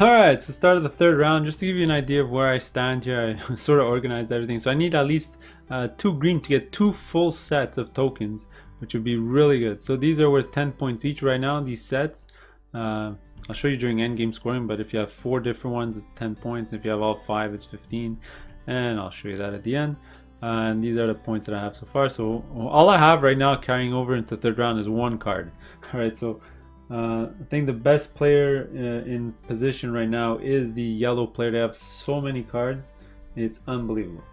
Alright, so start of the third round. Just to give you an idea of where I stand here, I sort of organized everything. So I need at least 2 green to get 2 full sets of tokens, which would be really good. So these are worth 10 points each right now, these sets. I'll show you during endgame scoring, but if you have 4 different ones, it's 10 points. If you have all 5, it's 15. And I'll show you that at the end. And these are the points that I have so far. So all I have right now carrying over into the third round is 1 card. Alright, so I think the best player in position right now is the yellow player. They have so many cards, it's unbelievable.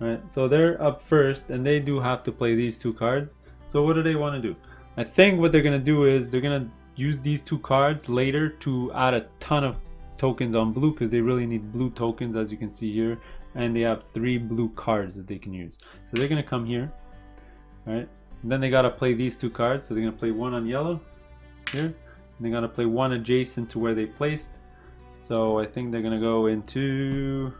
Alright, so they're up first, and they do have to play these 2 cards. So what do they want to do? I think what they're going to do is they're going to use these 2 cards later to add a ton of tokens on blue, because they really need blue tokens, as you can see here, and they have 3 blue cards that they can use. So they're going to come here, alright, and then they got to play these 2 cards. So they're going to play 1 on yellow here, and they're gonna play 1 adjacent to where they placed. So I think they're gonna go into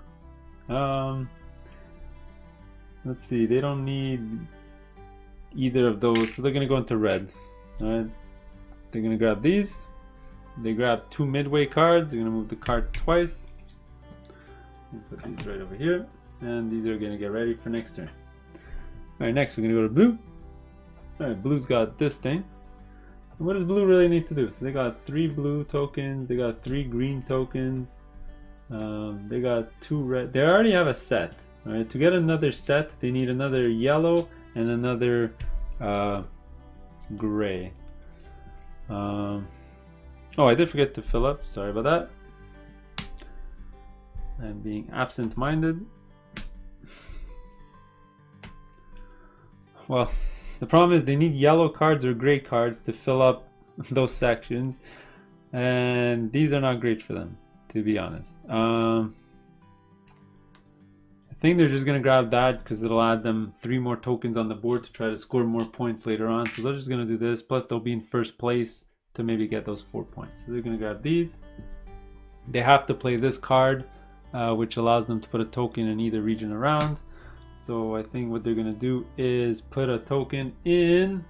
let's see, they don't need either of those, so they're gonna go into red. Alright, they're gonna grab these, they grab 2 midway cards, they're gonna move the card twice and put these right over here, and these are gonna get ready for next turn. Alright, next we're gonna go to blue. Alright, blue's got this thing. What does blue really need to do? So they got 3 blue tokens, they got 3 green tokens, they got 2 red. They already have a set. All right, to get another set, they need another yellow and another gray. Oh, I did forget to fill up. Sorry about that. I'm being absent-minded. Well, the problem is they need yellow cards or gray cards to fill up those sections, and these are not great for them, to be honest. I think they're just going to grab that because it'll add them 3 more tokens on the board to try to score more points later on. So they're just going to do this, plus they'll be in first place to maybe get those 4 points. So they're gonna grab these. They have to play this card, which allows them to put a token in either region around. So I think what they're gonna do is put a token in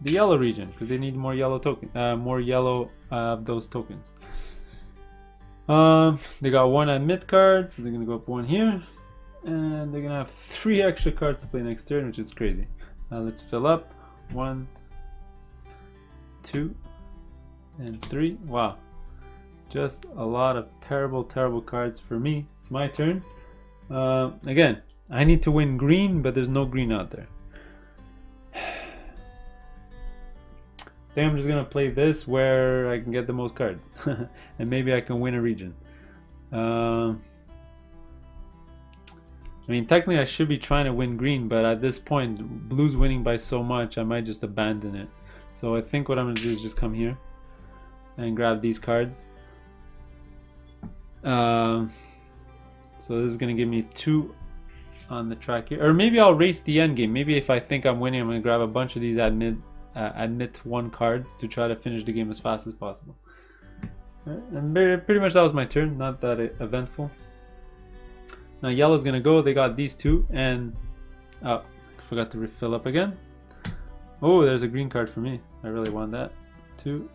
the yellow region because they need more yellow token, more yellow of those tokens. They got one at mid card, so they're gonna go up one here, and they're gonna have 3 extra cards to play next turn, which is crazy. Let's fill up 1, 2, and 3. Wow, just a lot of terrible cards for me. It's my turn. Again, I need to win green, but there's no green out there. I think I'm just gonna play this where I can get the most cards and maybe I can win a region. I mean, technically I should be trying to win green, but at this point blue's winning by so much I might just abandon it. So I think what I'm gonna do is just come here and grab these cards. So this is gonna give me 2 on the track here, or maybe I'll race the end game. Maybe if I think I'm winning, I'm gonna grab a bunch of these admit 1 cards to try to finish the game as fast as possible. And pretty much that was my turn, not that eventful. Now yellow's gonna go. They got these 2, and oh, I forgot to refill up again. Oh, there's a green card for me. I really want that. 2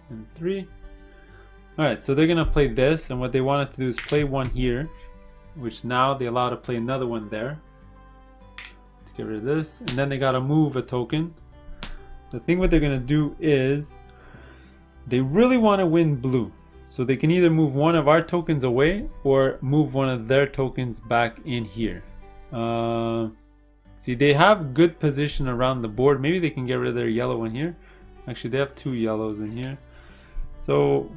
and 3. Alright, so they're gonna play this, and what they wanted to do is play one here, which now they allow to play another one there to get rid of this, and then they gotta move a token. So I think what they're gonna do is they really want to win blue, so they can either move one of our tokens away or move one of their tokens back in here. See, they have good position around the board. Maybe they can get rid of their yellow one here. Actually, they have 2 yellows in here. So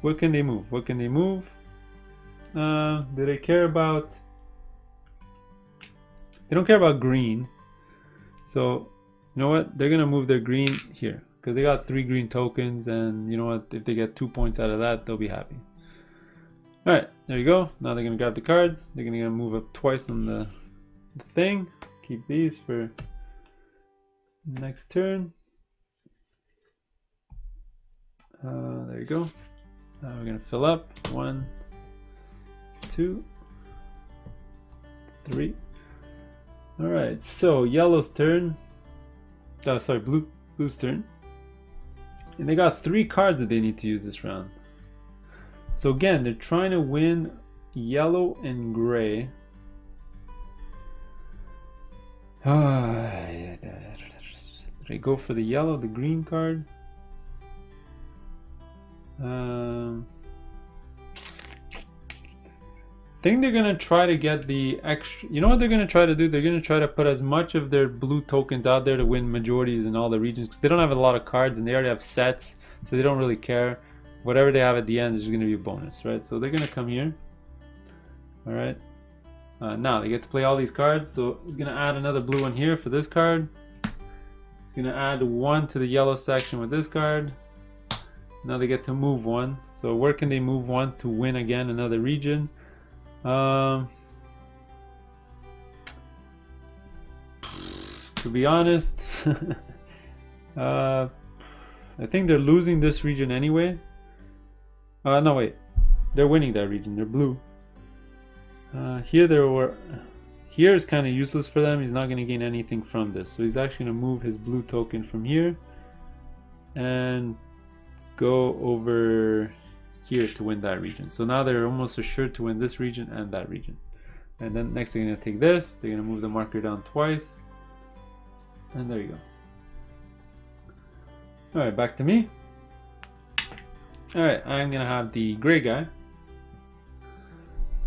what can they move? What can they move? Do they care about... They don't care about green. So you know what? They're gonna move their green here because they got 3 green tokens, and you know what? If they get 2 points out of that, they'll be happy. Alright, there you go. Now they're gonna grab the cards. They're gonna move up twice on the thing. Keep these for next turn. There you go. We're gonna fill up 1, 2, 3. All right, so yellow's turn. Oh, sorry, blue's turn. And they got 3 cards that they need to use this round. So again, they're trying to win yellow and gray. Did I go for the yellow, the green card? I think they're gonna try to get the extra. You know what they're gonna try to do? They're gonna try to put as much of their blue tokens out there to win majorities in all the regions, because they don't have a lot of cards and they already have sets, so they don't really care. Whatever they have at the end is just gonna be a bonus, right? So they're gonna come here. All right. Now they get to play all these cards, so he's gonna add another blue one here for this card. He's gonna add 1 to the yellow section with this card. Now they get to move 1. So where can they move 1 to win again another region? To be honest, I think they're losing this region anyway. No, wait, they're winning that region. They're blue. Here is kind of useless for them. He's not going to gain anything from this, so he's actually going to move his blue token from here and go over here to win that region. So now they're almost assured to win this region and that region. And then next they're going to take this. They're going to move the marker down twice. And there you go. Alright, back to me. Alright, I'm going to have the gray guy.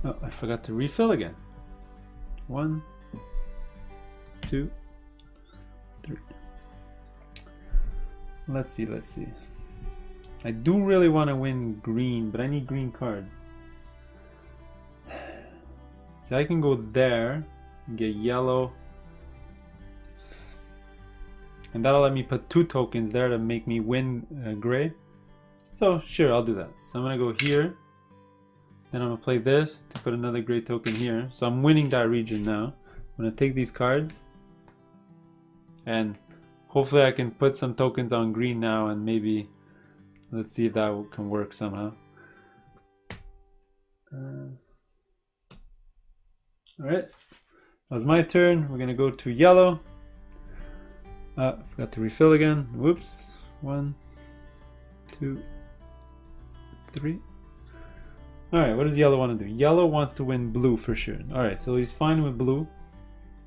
Oh, I forgot to refill again. 1, 2, 3. Let's see. I do really want to win green, but I need green cards. So I can go there and get yellow. And that'll let me put 2 tokens there to make me win gray. So sure, I'll do that. So I'm going to go here. Then I'm going to play this to put another gray token here. So I'm winning that region now. I'm gonna take these cards, and hopefully I can put some tokens on green now, and maybe let's see if that can work somehow. Alright, that was my turn. We're gonna go to yellow. Forgot to refill again. Whoops. 1, 2, 3. Alright, what does yellow want to do? Yellow wants to win blue for sure. Alright, so he's fine with blue.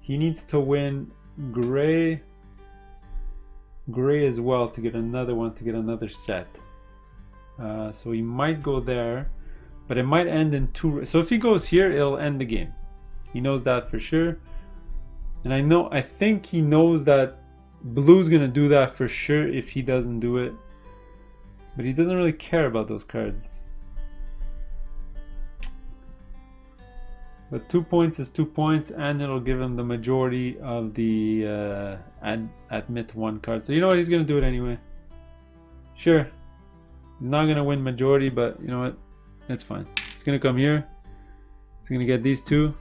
He needs to win gray as well to get another one, to get another set. So he might go there, but it might end in 2. So if he goes here, it'll end the game. He knows that for sure. And I think he knows that blue's gonna do that for sure if he doesn't do it. But he doesn't really care about those cards. But 2 points is 2 points, and it'll give him the majority of the admit 1 card. So you know what, he's gonna do it anyway. Sure, he's not gonna win majority, but you know what, it's fine. He's gonna come here. He's gonna get these 2.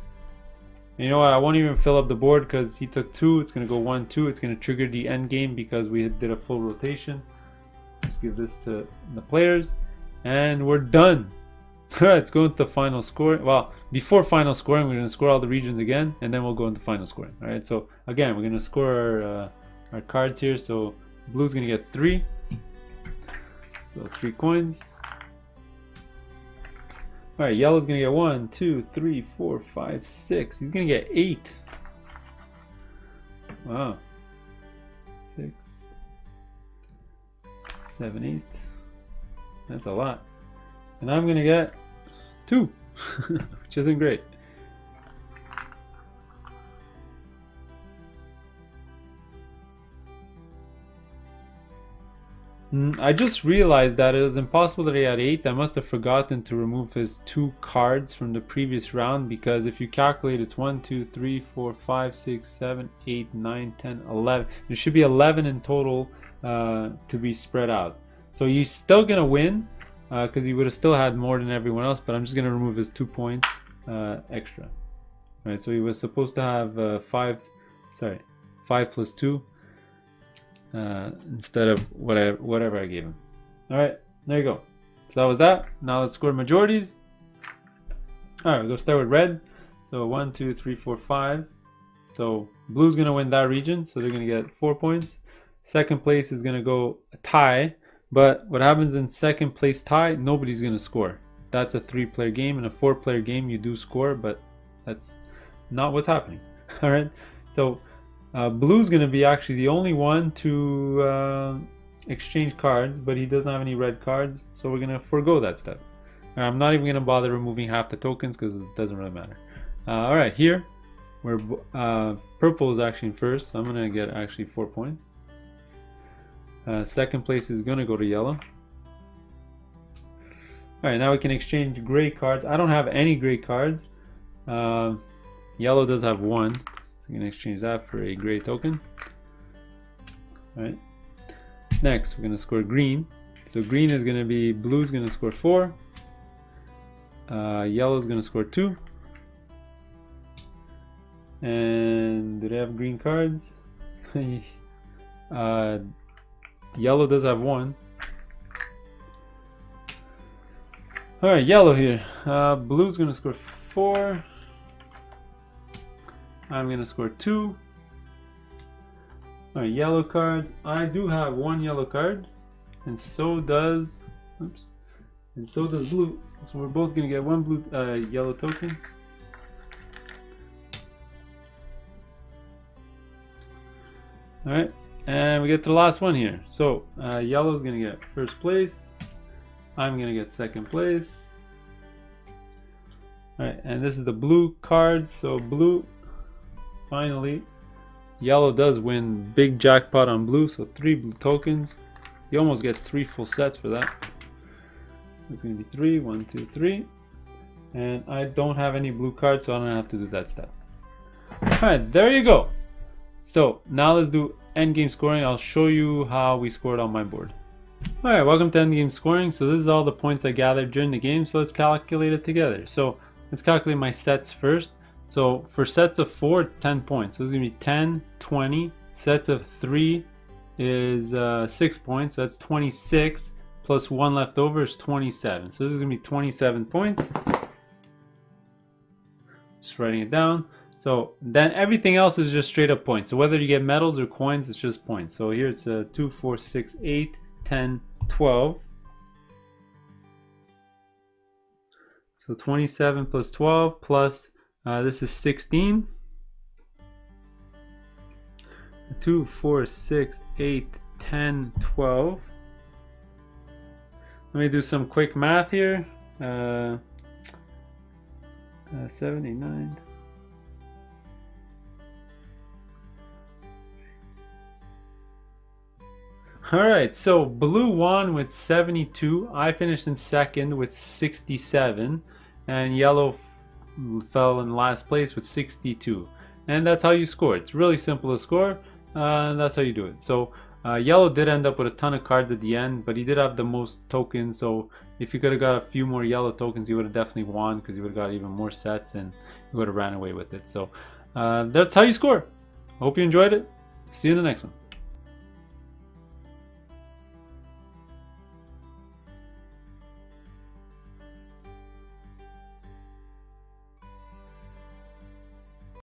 And you know what, I won't even fill up the board because he took 2. It's gonna go 1, 2. It's gonna trigger the end game because we did a full rotation. Let's give this to the players, and we're done. Alright, let's go into final scoring. Well, before final scoring, we're going to score all the regions again, and then we'll go into final scoring. Alright, so again, we're going to score our cards here. So blue's going to get 3. So 3 coins. Alright, yellow's going to get 1, 2, 3, 4, 5, 6. He's going to get 8. Wow. 6, 7, 8. That's a lot. And I'm going to get 2, which isn't great. I just realized that it was impossible that he had 8. I must have forgotten to remove his 2 cards from the previous round, because if you calculate, it's 1, 2, 3, 4, 5, 6, 7, 8, 9, 10, 11. There should be 11 in total to be spread out. So he's still going to win. Because he would have still had more than everyone else, but I'm just going to remove his 2 points extra. Right, so he was supposed to have 5 plus 2 instead of whatever I gave him. Alright, there you go. So that was that. Now let's score majorities. Alright, we're going to start with red. So 1, 2, 3, 4, 5. So blue's going to win that region, so they're going to get 4 points. Second place is going to go a tie. But what happens in second place tie, nobody's going to score. That's a 3-player game. In a 4-player game, you do score, but that's not what's happening. All right. So blue's going to be actually the only one to exchange cards, but he doesn't have any red cards. So we're going to forego that step. I'm not even going to bother removing half the tokens because it doesn't really matter. All right. Here, where purple is actually in first. So I'm going to get actually 4 points. Second place is going to go to yellow. Alright, now we can exchange gray cards. I don't have any gray cards. Yellow does have 1. So I'm going to exchange that for a gray token. Alright. Next, we're going to score green. So green is going to be, blue is going to score 4. Yellow is going to score 2. And do they have green cards? Yellow does have 1. Alright, yellow here. Blue's gonna score 4. I'm gonna score 2. Alright, yellow cards. I do have 1 yellow card. And so does, oops. And so does blue. So we're both gonna get 1 blue yellow token. Alright. And we get to the last one here. So yellow is going to get first place. I'm going to get second place. Alright, and this is the blue cards. So blue, finally, yellow does win big jackpot on blue. So 3 blue tokens. He almost gets 3 full sets for that. So it's going to be 3, 1, 2, 3. And I don't have any blue cards, so I don't have to do that step. Alright, there you go. So now let's do endgame scoring. I'll show you how we scored on my board. Alright, welcome to endgame scoring. So this is all the points I gathered during the game. So let's calculate it together. So let's calculate my sets first. So for sets of 4, it's 10 points. So it's going to be 10, 20. Sets of 3 is 6 points. So that's 26. Plus 1 left over is 27. So this is going to be 27 points. Just writing it down. So then everything else is just straight up points. So whether you get medals or coins, it's just points. So here it's 2, 4, 6, 8, 10, 12. So 27 plus 12 plus this is 16. 2, 4, 6, 8, 10, 12. Let me do some quick math here. 79. Alright, so blue won with 72. I finished in second with 67. And yellow fell in last place with 62. And that's how you score. It's really simple to score. And that's how you do it. So yellow did end up with a ton of cards at the end, but he did have the most tokens. So if you could have got a few more yellow tokens, you would have definitely won, because you would have got even more sets and you would have ran away with it. So that's how you score. Hope you enjoyed it. See you in the next one.